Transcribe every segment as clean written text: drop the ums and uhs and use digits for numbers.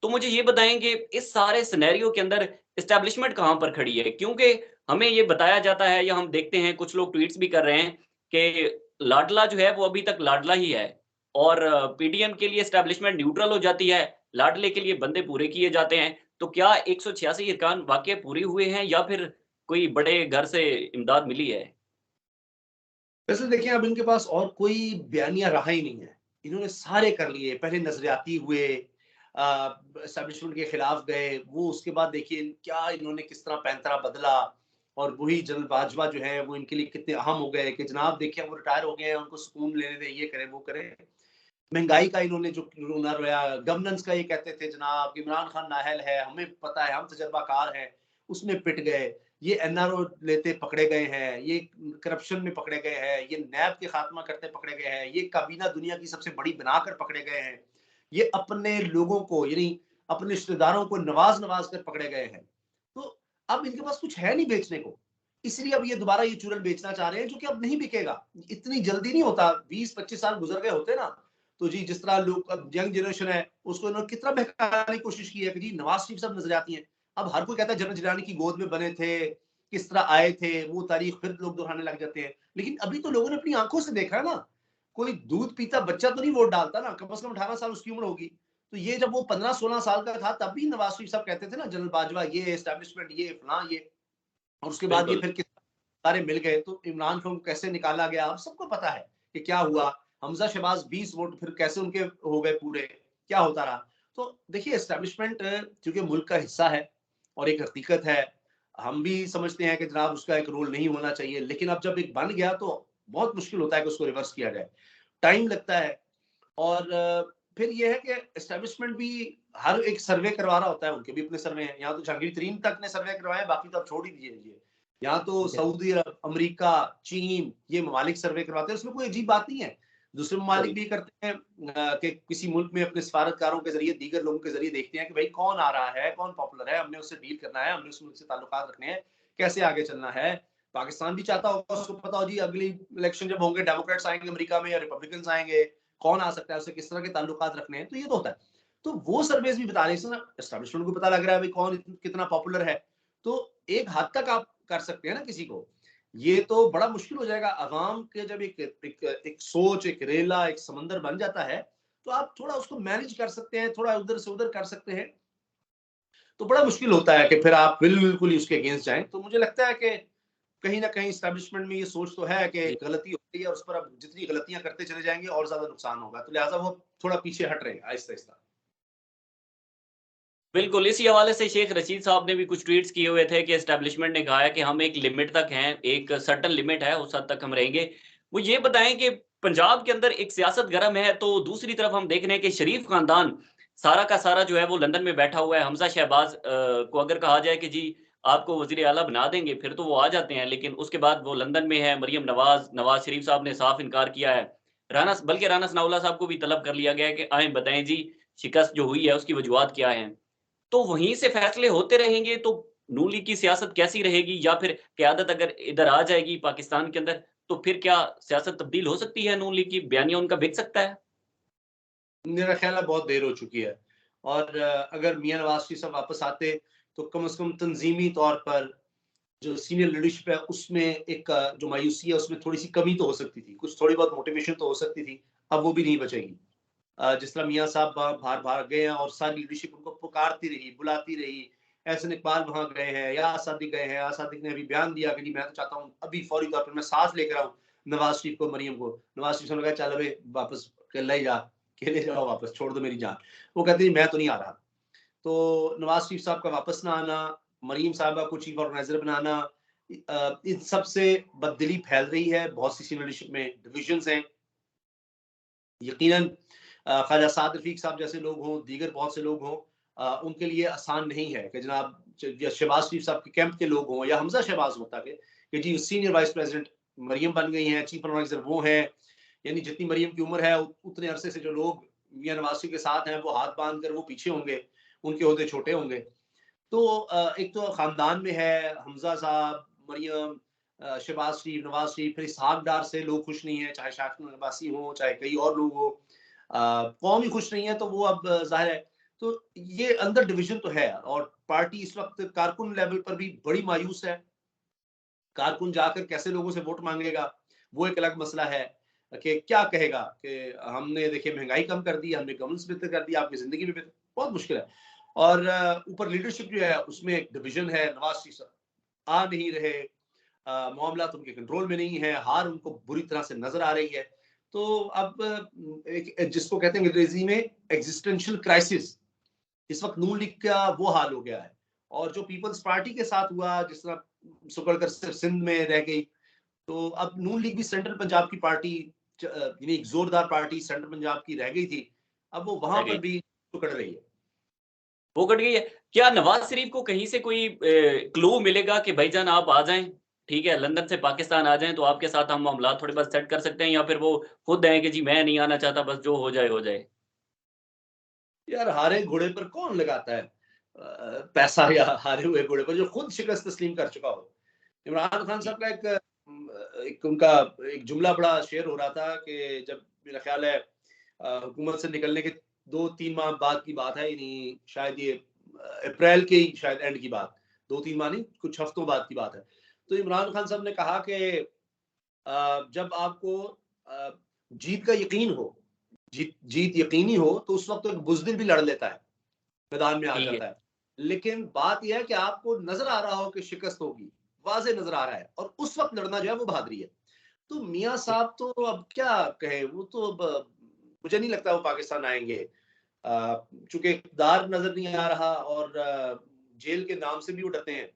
तो मुझे ये बताएँ कि इस सारे सिनेरियो के अंदर एस्टेब्लिशमेंट कहाँ पर खड़ी है? क्योंकि हमें ये बताया जाता है या हम देखते हैं कुछ लोग ट्वीट्स भी कर रहे हैं कि लाडला जो है वो अभी तक लाडला ही है और पीडीएम के लिए एस्टेब्लिशमेंट न्यूट्रल हो जाती है, लाडले के लिए बंदे पूरे किए जाते हैं। तो क्या 186 अरकान वाक़ई पूरे हुए हैं या फिर कोई बड़े घर से इमदाद मिली है? वैसे देखिए, अब इनके पास और कोई बयानिया रहा ही नहीं है। इन्होंने सारे कर लिए, पहले नज़रियाती हुए, एस्टेब्लिशमेंट के खिलाफ गए, वो उसके बाद देखिए क्या इन्होंने किस तरह पैंतरा बदला, और वही जनरल बाजवा जो है वो इनके लिए कितने अहम हो गए कि जनाब देखिए वो रिटायर हो गए हैं, उनको सुकून लेने दें, ये करें, वो करें। महँगाई का इन्होंने जो रोना रोया, गवर्नेंस का ये कहते थे जनाब इमरान खान नाअहल है, हमें पता है, हम तजर्बाकार हैं, उसमें पिट गए। ये एनआरओ लेते पकड़े गए हैं, ये करप्शन में पकड़े गए हैं, ये नैब के खात्मा करते पकड़े गए हैं, ये काबीना दुनिया की सबसे बड़ी बनाकर पकड़े गए हैं। ये अपने लोगों को यानी अपने रिश्तेदारों को नवाज़-नवाज़ कर पकड़े गए हैं। तो अब इनके पास कुछ है नहीं बेचने को। इसलिए अब ये दोबारा ये चूरन बेचना चाह रहे हैं, जो कि अब नहीं बिकेगा। इतनी जल्दी नहीं होता, 20-25 साल गुज़र गए होते ना, तो जी जिस तरह लोग अब यंग जनरेशन है, उसको इन्होंने कितना बहकाने की कोशिश की है कि जी नवाज़ शरीफ साहब नज़र आती हैं। अब हर कोई कहता है जनरल जिलानी की गोद में बने थे, किस तरह आए थे, वो तारीख फिर लोग दोहराने लग जाते हैं। लेकिन अभी तो लोगों ने अपनी आँखों से देखा है ना, कोई दूध पीता बच्चा तो नहीं वोट डालता ना, कम से कम 18 साल उसकी उम्र होगी। तो ये जब वो 15-16 साल का था, तब भी नवाज़ शरीफ साहब कहते थे ना जनरल बाजवा ये एस्टेब्लिशमेंट ये फलाँ ये, और उसके बाद ये बिल्कुल। फिर किस सारे मिल गए, तो इमरान खान को कैसे निकाला गया, अब सबको पता है कि क्या हुआ। हमजा शहबाज 20 वोट फिर कैसे उनके हो गए पूरे, क्या होता रहा। तो देखिए एस्टेब्लिशमेंट चूंकि मुल्क का हिस्सा है और एक हकीकत है, हम भी समझते हैं कि जनाब उसका एक रोल नहीं होना चाहिए, लेकिन अब जब एक बन गया तो बहुत मुश्किल होता है कि उसको रिवर्स किया जाए, टाइम लगता है। और फिर ये है कि एस्टेब्लिशमेंट भी हर एक सर्वे करवा रहा होता है, उनके भी अपने सर्वे हैं। यहाँ तो जहांगीर तरीन तक ने सर्वे करवाए, बाकी तो आप छोड़ ही दीजिए। यहाँ तो सऊदी अरब, अमेरिका, चीन ये ममालिक सर्वे करवाते हैं, उसमें कोई अजीब बात नहीं है। दूसरे ममालिक सही। भी करते हैं कि किसी मुल्क में अपने सफारतकारों के जरिए, दीगर लोगों के जरिए देखते हैं कि भाई कौन आ रहा है, कौन पॉपुलर है, हमने उससे डील करना है, हमने उस मुल्क से ताल्लुकात रखने हैं, कैसे आगे चलना है। पाकिस्तान भी चाहता होगा, उसको पता हो जी अगली इलेक्शन जब होंगे डेमोक्रेट्स आएंगे अमेरिका में या रिपब्लिकन आएंगे, कौन आ सकता है, उससे किस तरह के ताल्लुकात रखने हैं, तो ये तो होता है। तो वो सर्वेस भी बता रहे हैं, एस्टेब्लिशमेंट को पता लग रहा है भाई कौन कितना पॉपुलर है। तो एक हद तक आप कर सकते हैं ना किसी को। ये तो बड़ा मुश्किल हो जाएगा अवाम के जब एक सोच, एक रेला, एक समंदर बन जाता है, तो आप थोड़ा उसको मैनेज कर सकते हैं, थोड़ा उधर से उधर कर सकते हैं। तो बड़ा मुश्किल होता है कि फिर आप बिल्कुल ही उसके अगेंस्ट जाएं। तो मुझे लगता है कि कहीं ना कहीं एस्टेब्लिशमेंट में ये सोच तो है कि जी। गलती हो रही है, और उस पर अब जितनी गलतियां करते चले जाएंगे और ज्यादा नुकसान होगा, तो लिहाजा वो थोड़ा पीछे हट रहे हैं आहिस्ता आहिस्ता। बिल्कुल, इसी हवाले से शेख रशीद साहब ने भी कुछ ट्वीट्स किए हुए थे कि एस्टेब्लिशमेंट ने कहा है कि हम एक लिमिट तक हैं, एक सर्टेन लिमिट है, उस हद तक हम रहेंगे। वो ये बताएँ कि पंजाब के अंदर एक सियासत गरम है, तो दूसरी तरफ हम देख रहे हैं कि शरीफ खानदान सारा का सारा जो है वो लंदन में बैठा हुआ है। हमज़ा शहबाज़ को अगर कहा जाए कि जी आपको वज़ीर आला बना देंगे, फिर तो वो आ जाते हैं, लेकिन उसके बाद वो लंदन में है। मरियम नवाज़, नवाज़ शरीफ साहब ने साफ इनकार किया है। राना सनाउल्लाह साहब को भी तलब कर लिया गया है कि आएँ बताएँ जी, शिकस्त जो हुई है उसकी वजूहात क्या हैं? तो वहीं से फैसले होते रहेंगे तो नून लीग की सियासत कैसी रहेगी या फिर क़यादत अगर इधर आ जाएगी पाकिस्तान के अंदर, तो फिर क्या सियासत तब्दील हो सकती है नून लीग की? बयानिया उनका बिक सकता है? मेरा ख्याल है बहुत देर हो चुकी है, और अगर मियां नवाज शरीफ साहब वापस आते तो कम से कम तंजीमी तौर पर जो सीनियर लीडरशिप है उसमें एक जो मायूसी है उसमें थोड़ी सी कमी तो हो सकती थी, कुछ थोड़ी बहुत मोटिवेशन तो हो सकती थी। अब वो भी नहीं बचेगी। जिस तरह मियाँ साहब बाहर भाग गए हैं और सारी लीडरशिप उनको पुकारती रही, बुलाती रही। एहसन इकबाल वहाँ गए हैं, या सादिक गए हैं। या सादिक ने अभी बयान दिया कि नहीं मैं तो चाहता हूँ अभी फौरी तौर पर मैं साथ लेकर आऊँ नवाज शरीफ को, मरियम को। नवाज शरीफ ने कहा चल अबे वापस ले जा, ले जाओ वापस, छोड़ दो मेरी जान। वो कहते हैं मैं तो नहीं आ रहा। तो नवाज शरीफ साहब का वापस ना आना, मरीम साहबा को चीफ ऑर्गेनाइजर बनाना, इन सब से बददिली फैल रही है। बहुत सी सीनियर लीडरशिप में डिविजन्स हैं। यकीनन ख्वाजा साद रफीक साहब जैसे लोग हों, दीगर बहुत से लोग हों, उनके लिए आसान नहीं है कि जनाब शहबाज शरीफ साहब के कैंप के लोग हों या हमजा शहबाज होता कि जी सीनियर वाइस प्रेसिडेंट मरियम बन गई हैं, चीफ ऑर्गेनाइजर वो हैं। यानी जितनी मरियम की उम्र है उतने अरसे से जो लोग मियां नवाज शरीफ के साथ हैं वो हाथ बांध कर वो पीछे होंगे, उनके ओहदे छोटे होंगे। तो एक तो खानदान में है हमजा साहब, मरियम, शहबाज शरीफ, नवाज शरीफ, फिर इसहाक डार से लोग खुश नहीं है, चाहे शाकिब अब्बासी हो चाहे कई और लोग हो। कौम ही खुश नहीं है, तो वो अब जाहिर है तो ये अंदर डिवीजन तो है, और पार्टी इस वक्त कारकुन लेवल पर भी बड़ी मायूस है। कारकुन जाकर कैसे लोगों से वोट मांगेगा, वो एक अलग मसला है। कि क्या कहेगा कि हमने देखिए महंगाई कम कर दी, हमने गवर्नेंस बेहतर कर दी, आपकी जिंदगी भी बेहतर, बहुत मुश्किल है। और ऊपर लीडरशिप जो है उसमें एक डिवीजन है, नवाज शरीफ साहब आ नहीं रहे, मामला उनके कंट्रोल में नहीं है, हार उनको बुरी तरह से नजर आ रही है। तो अब एक जिसको कहते हैं अंग्रेजी में एग्जिस्टेंशियल क्राइसिस, इस वक्त नून लीग का वो हाल हो गया है। और जो पीपल्स पार्टी के साथ हुआ, जिस तरह सुकड़ कर सिर्फ सिंध में रह गई, तो अब नून लीग भी सेंट्रल पंजाब की पार्टी, यानी एक जोरदार पार्टी सेंट्रल पंजाब की रह गई थी, अब वो वहां रह पर गई, भी सुकड़ रही है। वो कट गई है। क्या नवाज शरीफ को कहीं से कोई क्लू मिलेगा कि भाईजान आप आ जाएं, ठीक है, लंदन से पाकिस्तान आ जाएं तो आपके साथ हम मामला थोड़े बहुत सेट कर सकते हैं, या फिर वो खुद हैं कि जी मैं नहीं आना चाहता, बस जो हो जाए हो जाए? यार हारे घोड़े पर कौन लगाता है पैसा, या हारे हुए घोड़े पर जो खुद शिकस्त तस्लीम कर चुका हो। इमरान खान साहब का एक उनका एक जुमला बड़ा शेयर हो रहा था कि जब मेरा ख्याल है हुकूमत से निकलने के 2-3 माह बाद की बात है, यानी शायद ये अप्रैल के ही शायद एंड की बात, 2-3 माह नहीं, कुछ हफ्तों बाद की बात है। तो इमरान खान साहब ने कहा कि जब आपको जीत का यकीन हो, जीत जीत यकीनी हो, तो उस वक्त तो एक बुजदिल भी लड़ लेता है, मैदान में आ ठीक है। जाता है। लेकिन बात यह है कि आपको नजर आ रहा हो कि शिकस्त होगी, वाज़ेह नजर आ रहा है, और उस वक्त लड़ना जो है वो बहादुरी है। तो मियाँ साहब तो अब क्या कहें, वो तो अब मुझे नहीं लगता वो पाकिस्तान आएँगे। चूँकि इक़्तिदार नज़र नहीं आ रहा, और जेल के नाम से भी वो डरते हैं।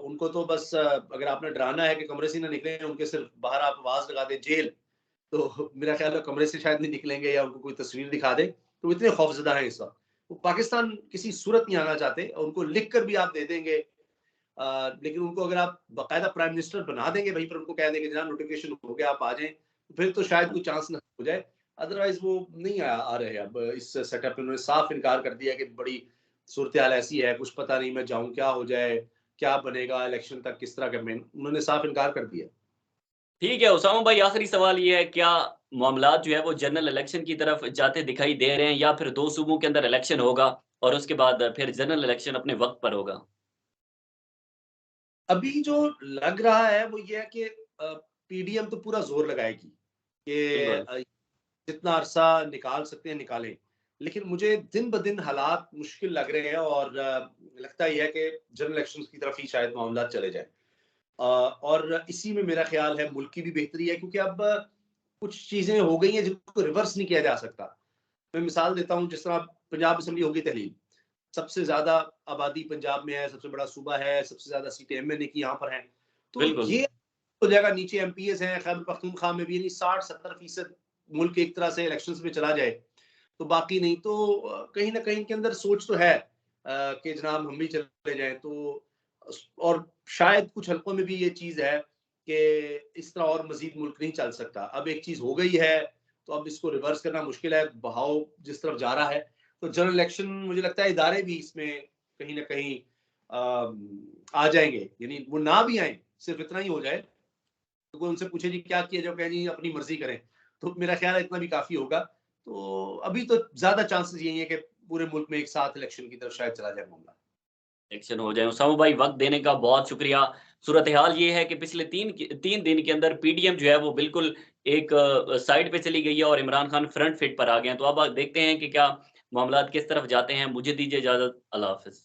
उनको तो बस अगर आपने डराना है कि कमरे से ना निकलें, उनके सिर्फ बाहर आप आवाज़ लगा दें जेल, तो मेरा ख्याल है कमरे से शायद नहीं निकलेंगे, या उनको कोई तस्वीर दिखा दें, तो वो इतने खौफज़दा हैं इस वक़्त। वो पाकिस्तान किसी सूरत नहीं आना चाहते, और उनको लिख कर भी आप दे देंगे, लेकिन उनको अगर आप बाकायदा प्राइम मिनिस्टर बना देंगे, वहीं पर उनको कह देंगे जनाब नोटिफिकेशन हो गया आप आ जाएँ, फिर तो शायद कोई चांस ना हो जाए। अदरवाइज़ वो नहीं आ रहे अब इस सेटअप में। उन्होंने साफ इनकार कर दिया कि बड़ी सूरत-ए-हाल ऐसी है, कुछ पता नहीं मैं जाऊँ क्या हो जाए, क्या बनेगा इलेक्शन तक, किस तरह का मैं, उन्होंने साफ इनकार कर दिया। ठीक है उसामा भाई, आखिरी सवाल ये है, क्या मामलात जो है वो जनरल इलेक्शन की तरफ जाते दिखाई दे रहे हैं, या फिर 2 सूबों के अंदर इलेक्शन होगा और उसके बाद फिर जनरल इलेक्शन अपने वक़्त पर होगा? अभी जो लग रहा है वो ये है कि पीडीएम तो पूरा ज़ोर लगाएगी कि बिल्कुल। जितना अरसा निकाल सकते हैं निकालें। लेकिन मुझे दिन-ब-दिन हालात मुश्किल लग रहे हैं, और लगता ये है कि जनरल इलेक्शंस की तरफ ही शायद मामला चले जाएँ। और इसी में मेरा ख़्याल है मुल्क की भी बेहतरी है, क्योंकि अब कुछ चीज़ें हो गई हैं जिनको रिवर्स नहीं किया जा सकता। मैं मिसाल देता हूँ, जिस तरह पंजाब असेंबली होगी तहलील, सबसे ज़्यादा आबादी पंजाब में है, सबसे बड़ा सूबा है, सबसे ज़्यादा सीटें एमएनए की यहाँ पर हैं। तो बिल्कुल। ये हो जाएगा, नीचे एमपीएस हैं, खैबर पख्तूनख्वा में भी, यानी 60-70% मुल्क एक तरह से इलेक्शंस में चला जाए, तो बाकी नहीं तो कहीं न कहीं इनके अंदर सोच तो है कि जनाब हम भी चले जाएँ, तो और शायद कुछ हलकों में भी ये चीज़ है कि इस तरह और मज़ीद मुल्क नहीं चल सकता। अब एक चीज़ हो गई है, तो अब इसको रिवर्स करना मुश्किल है, बहाव जिस तरफ जा रहा है। तो जनरल इलेक्शन मुझे लगता है इदारे भी इसमें कहीं न कहीं आ जाएँगे, यानी वो ना भी आएँ, सिर्फ इतना ही हो जाए, तो कोई उनसे पूछे जी क्या किया जाए, वो कहें जी अपनी मर्ज़ी करें। तो मेरा ख़्याल है इतना भी काफ़ी होगा। तो अभी तो ज़्यादा चांसेस यही है कि पूरे मुल्क में एक साथ इलेक्शन की तरफ शायद चला जाए मामला। इलेक्शन हो जाए। उसामा भाई, वक़्त देने का बहुत शुक्रिया। सूरत-ए-हाल ये है कि पिछले 3 दिन के अंदर पीडीएम जो है वो बिल्कुल एक साइड पे चली गई है और इमरान खान फ्रंट फीट पर आ गए हैं। तो अब देखते हैं कि क्या मामलात किस तरफ जाते हैं। मुझे दीजिए इजाज़त। अल्लाह हाफ़िज़।